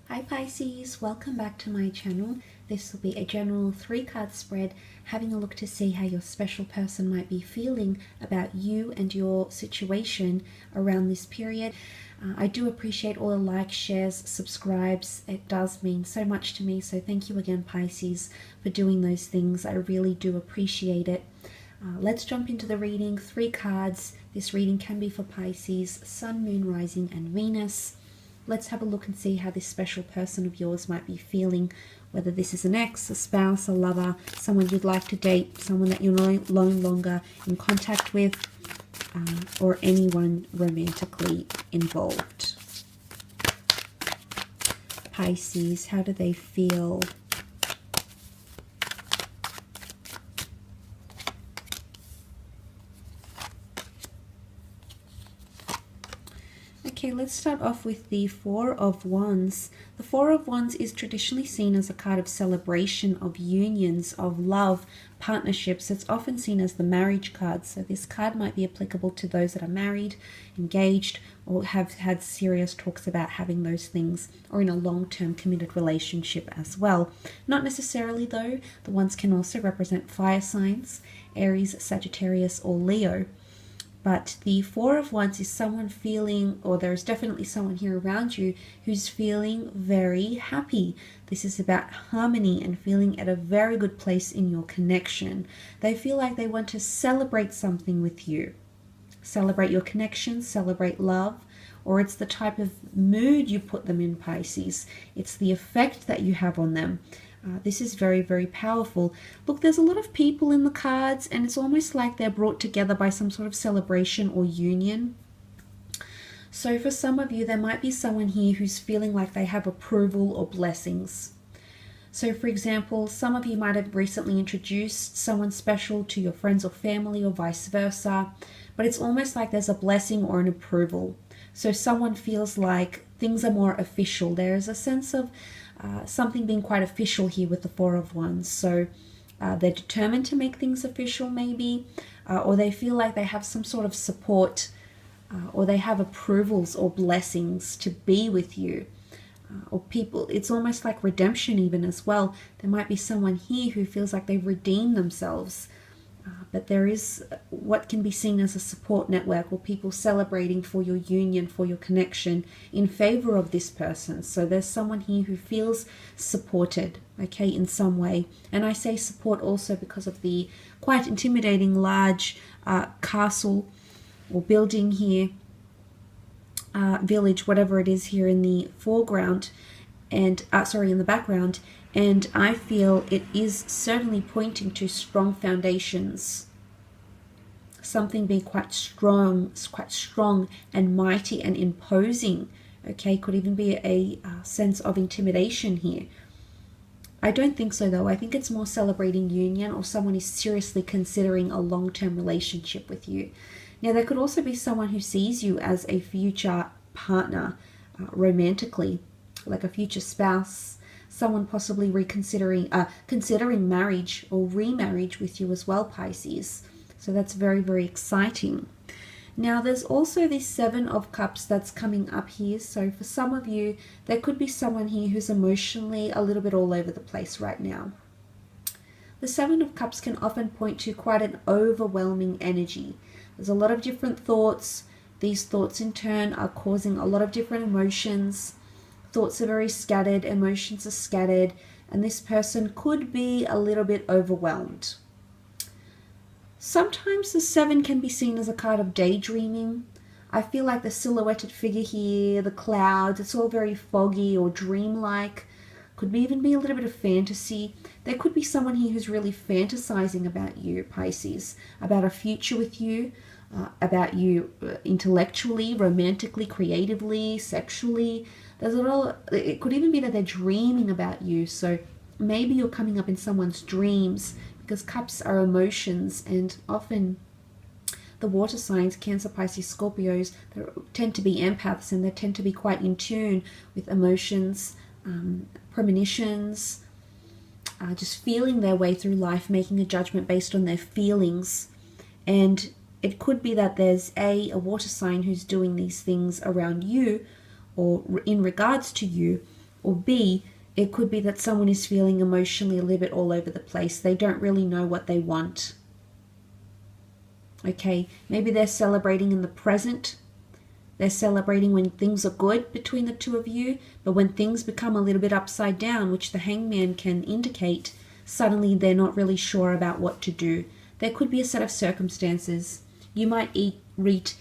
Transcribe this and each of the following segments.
Hi Pisces, welcome back to my channel. This will be a general 3-card spread, having a look to see how your special person might be feeling about you and your situation around this period. I do appreciate all the likes, shares, subscribes. It does mean so much to me, so thank you again Pisces for doing those things. I really do appreciate it. Let's jump into the reading. 3 cards. This reading can be for Pisces, Sun, Moon, Rising and Venus. Let's have a look and see how this special person of yours might be feeling, whether this is an ex, a spouse, a lover, someone you'd like to date, someone that you're no longer in contact with, or anyone romantically involved. Pisces, how do they feel? Okay, let's start off with the 4 of Wands. The 4 of Wands is traditionally seen as a card of celebration, of unions, of love, partnerships. It's often seen as the marriage card. So this card might be applicable to those that are married, engaged, or have had serious talks about having those things, or in a long-term committed relationship as well. Not necessarily though. The Wands can also represent fire signs, Aries, Sagittarius, or Leo. But the 4 of Wands is someone feeling, or there's definitely someone here around you who's feeling very happy. This is about harmony and feeling at a very good place in your connection. They feel like they want to celebrate something with you. Celebrate your connection, celebrate love, or it's the type of mood you put them in, Pisces. It's the effect that you have on them. This is very, very powerful. Look, there's a lot of people in the cards, and it's almost like they're brought together by some sort of celebration or union. So for some of you, there might be someone here who's feeling like they have approval or blessings. So for example, some of you might have recently introduced someone special to your friends or family, or vice versa, but it's almost like there's a blessing or an approval. So someone feels like things are more official. There is a sense of something being quite official here with the 4 of Wands. So they're determined to make things official maybe, or they feel like they have some sort of support, or they have approvals or blessings to be with you. Or people, it's almost like redemption even as well. There might be someone here who feels like they've redeemed themselves. But there is what can be seen as a support network, or people celebrating for your union, for your connection in favor of this person. So there's someone here who feels supported, okay, in some way. And I say support also because of the quite intimidating large castle or building here, village, whatever it is here in the foreground, and in the background. And I feel it is certainly pointing to strong foundations. Something being quite strong and mighty and imposing. Okay, could even be a sense of intimidation here. I don't think so though. I think it's more celebrating union, or someone is seriously considering a long-term relationship with you. Now there could also be someone who sees you as a future partner, romantically, like a future spouse. Someone possibly considering marriage or remarriage with you as well, Pisces. So that's very, very exciting. Now there's also this 7 of Cups that's coming up here. So for some of you, there could be someone here who's emotionally a little bit all over the place right now. The 7 of Cups can often point to quite an overwhelming energy. There's a lot of different thoughts. These thoughts in turn are causing a lot of different emotions. Thoughts are very scattered, emotions are scattered, and this person could be a little bit overwhelmed. Sometimes the 7 can be seen as a card of daydreaming. I feel like the silhouetted figure here, the clouds, it's all very foggy or dreamlike. Could even be a little bit of fantasy. There could be someone here who's really fantasizing about you, Pisces, about a future with you, about you intellectually, romantically, creatively, sexually. There's a lot. It could even be that they're dreaming about you. So maybe you're coming up in someone's dreams, because cups are emotions, and often the water signs, Cancer, Pisces, Scorpios, they tend to be empaths, and they tend to be quite in tune with emotions, premonitions, just feeling their way through life, making a judgment based on their feelings. And it could be that there's a water sign who's doing these things around you, or in regards to you, Or B, it could be that someone is feeling emotionally a little bit all over the place. They don't really know what they want. Okay, maybe they're celebrating in the present. They're celebrating when things are good between the two of you, but when things become a little bit upside down, which the Hangman can indicate, suddenly they're not really sure about what to do. There could be a set of circumstances. You might reach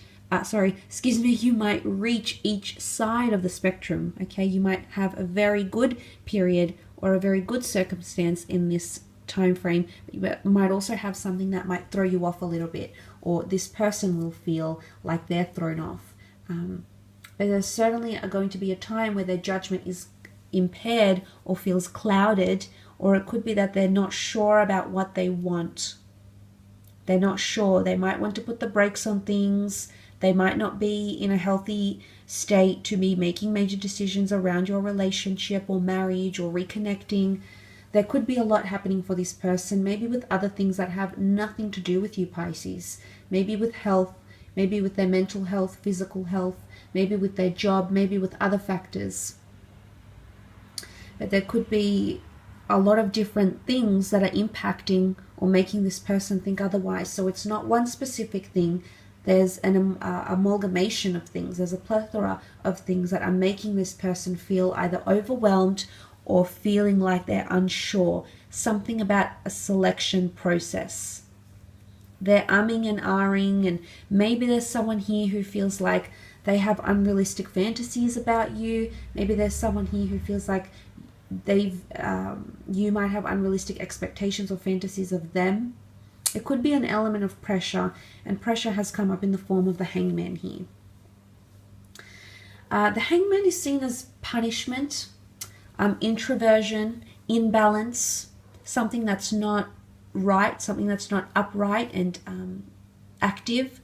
each side of the spectrum. Okay, you might have a very good period or a very good circumstance in this time frame, but you might also have something that might throw you off a little bit, or this person will feel like they're thrown off. But there's certainly going to be a time where their judgment is impaired or feels clouded, or it could be that they're not sure about what they want. They're not sure. They might want to put the brakes on things. They might not be in a healthy state to be making major decisions around your relationship or marriage or reconnecting. There could be a lot happening for this person, maybe with other things that have nothing to do with you, Pisces. Maybe with health, maybe with their mental health, physical health, maybe with their job, maybe with other factors. But there could be a lot of different things that are impacting or making this person think otherwise. So it's not one specific thing. There's an amalgamation of things. There's a plethora of things that are making this person feel either overwhelmed or feeling like they're unsure. Something about a selection process. They're umming and ahhing, and maybe there's someone here who feels like they have unrealistic fantasies about you. Maybe there's someone here who feels like you might have unrealistic expectations or fantasies of them. It could be an element of pressure, and pressure has come up in the form of the Hangman here. The Hangman is seen as punishment, introversion, imbalance, something that's not right, something that's not upright and active.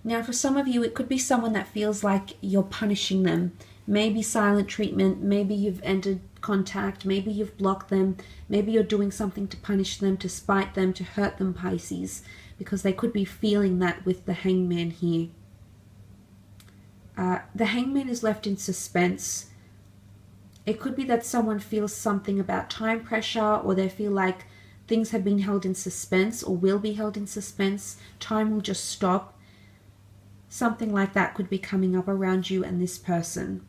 Now, for some of you, it could be someone that feels like you're punishing them. Maybe silent treatment, maybe you've entered contact, maybe you've blocked them, maybe you're doing something to punish them, to spite them, to hurt them, Pisces, because they could be feeling that with the Hangman here. The Hangman is left in suspense. It could be that someone feels something about time pressure, or they feel like things have been held in suspense or will be held in suspense. Time will just stop. Something like that could be coming up around you and this person.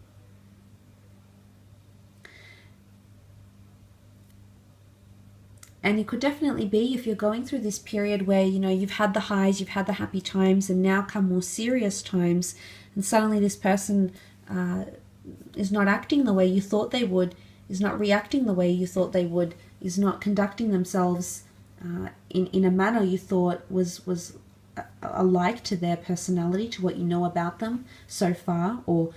And it could definitely be, if you're going through this period where, you know, you've had the highs, you've had the happy times, and now come more serious times, and suddenly this person is not acting the way you thought they would, is not reacting the way you thought they would, is not conducting themselves in a manner you thought was alike to their personality, to what you know about them so far, or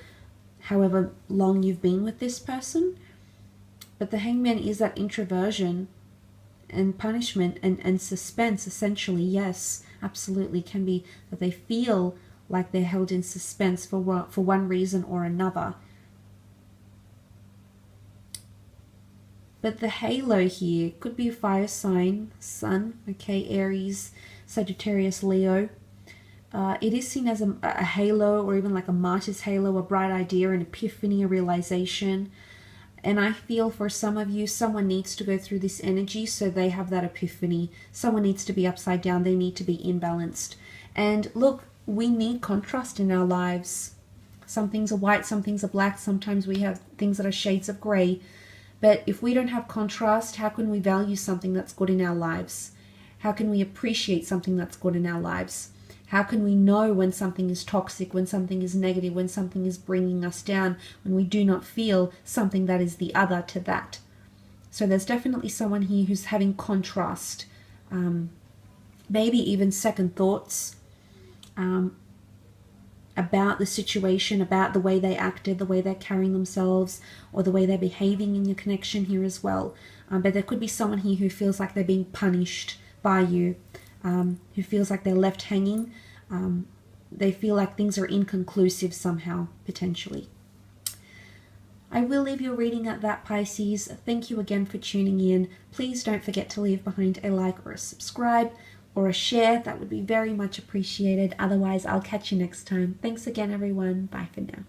however long you've been with this person. But the Hangman is that introversion and punishment and suspense, essentially. Yes, absolutely, can be that they feel like they're held in suspense for one reason or another. But the halo here could be a fire sign, Sun, okay, Aries, Sagittarius, Leo. It is seen as a halo, or even like a martyr's halo, a bright idea, an epiphany, a realization. And I feel for some of you, someone needs to go through this energy so they have that epiphany. Someone needs to be upside down. They need to be imbalanced. And look, we need contrast in our lives. Some things are white, some things are black. Sometimes we have things that are shades of gray. But if we don't have contrast, how can we value something that's good in our lives? How can we appreciate something that's good in our lives? How can we know when something is toxic, when something is negative, when something is bringing us down, when we do not feel something that is the other to that? So there's definitely someone here who's having contrast, maybe even second thoughts about the situation, about the way they acted, the way they're carrying themselves, or the way they're behaving in your connection here as well. But there could be someone here who feels like they're being punished by you, who feels like they're left hanging. They feel like things are inconclusive somehow, potentially. I will leave your reading at that, Pisces. Thank you again for tuning in. Please don't forget to leave behind a like or a subscribe or a share. That would be very much appreciated. Otherwise, I'll catch you next time. Thanks again, everyone. Bye for now.